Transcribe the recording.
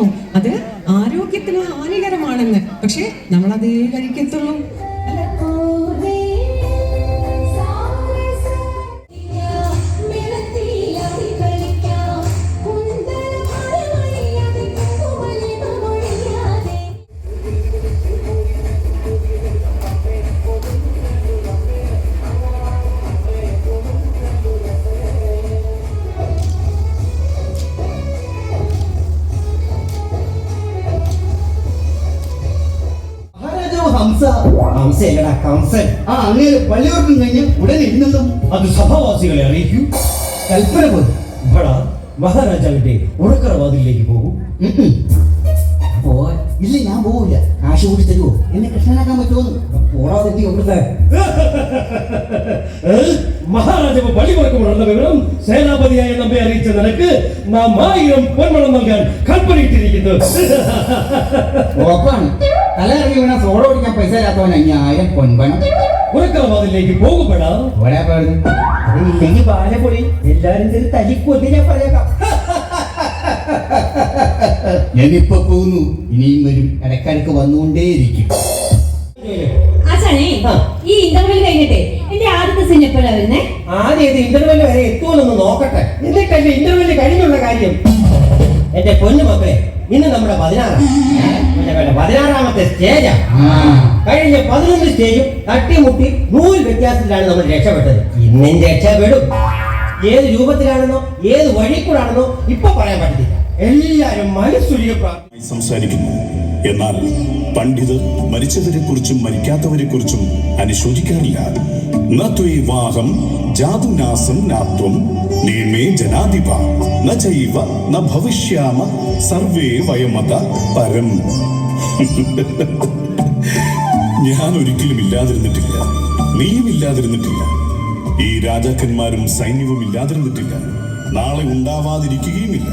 അറിയാമോ അത് ആരോഗ്യത്തിന് ഹാനികരമാണെന്ന്. പക്ഷെ നമ്മളതേ കഴിക്കത്തുള്ളൂ. അങ്ങനെ പള്ളിയോർക്കും കഴിഞ്ഞ് ഉടനെ ഇരുന്നതും അത് സഭാവാസികളെ അറിയിക്കൂ. കൽപ്പന പോലെ മഹാരാജാവിന്റെ ഉറക്കറവാതിലേക്ക് പോകും. ഇല്ല, ഞാൻ പോവില്ല. കാശ് കൂടി തരുമോ? എന്നെ കൃഷ്ണനാക്കാൻ പറ്റുമോ? പോറാതെത്തി അവിടുത്തെ മഹാരാജാവ് പള്ളി മുടക്കമുള്ള വിവരം സേനാപതിയായ നമ്മെ അറിയിച്ച നിനക്ക് നാം 1000 പൊന്മണം നൽകാൻ കൽപ്പനയിട്ടിരിക്കുന്നു. ഉറപ്പാണ്. തലയിറങ്ങി വീണ സോഡ ഓടിക്കാൻ പൈസ ഇല്ലാത്തവൻ 5000 പൊൻപണം. ഉറക്കറവാതിലേക്ക് പോകുമ്പോഴാ ഇല്ലെങ്കിൽ ബാലപൊളി എല്ലാരും ചെറിയ തലിക്കൊതി ഞാൻ പറയാം. ഞാനിപ്പോ പോകുന്നു, ഇനിയും വരും, ഇടയ്ക്കിടയ്ക്ക് വന്നുകൊണ്ടേയിരിക്കും. ഈ ഇന്റർവെൽ കഴിഞ്ഞിട്ടേ എന്റെ ആദ്യത്തെ സിനിമ എപ്പോഴാ വരുന്നേ? ആദ്യം ഇന്റർവെൽ വരെ എത്തുമെന്നൊന്ന് നോക്കട്ടെ, എന്നിട്ടല്ലേ ഇന്റർവെൽ കഴിഞ്ഞുള്ള കാര്യം. എന്റെ പൊന്നു മക്കളെ, ഇന്ന് നമ്മുടെ 16ാമത്തെ സ്റ്റേജാ. കഴിഞ്ഞ 11 സ്റ്റേജും തട്ടിമുട്ടി 100 വ്യത്യാസത്തിലാണ് നമ്മൾ രക്ഷപ്പെട്ടത്. ഇന്നും രക്ഷപ്പെടും. ഏത് രൂപത്തിലാണെന്നോ ഏത് വഴിക്കൂടാണെന്നോ ഇപ്പൊ പറയാൻ പറ്റത്തില്ല. എല്ലാരും മനസ്സുരിയെ സംസാരിക്കുന്നു. എന്നാൽ പണ്ഡിതർ മരിച്ചവരെ കുറിച്ചും മരിക്കാത്തവരെ കുറിച്ചും അനുശോചിക്കാറില്ല. നത്വേവാഹം ജാതുനാസം നാത്വം നേമേ ജനാധിപ ന ചൈവ ന ഭവിഷ്യാമ സർവേ വയമത പരം. ഞാൻ ഒരിക്കലും ഇല്ലാതിരുന്നിട്ടില്ല, നീയും ഇല്ലാതിരുന്നിട്ടില്ല, ഈ രാജാക്കന്മാരും സൈന്യവും ഇല്ലാതിരുന്നിട്ടില്ല, നാളെ ഉണ്ടാവാതിരിക്കുകയുമില്ല.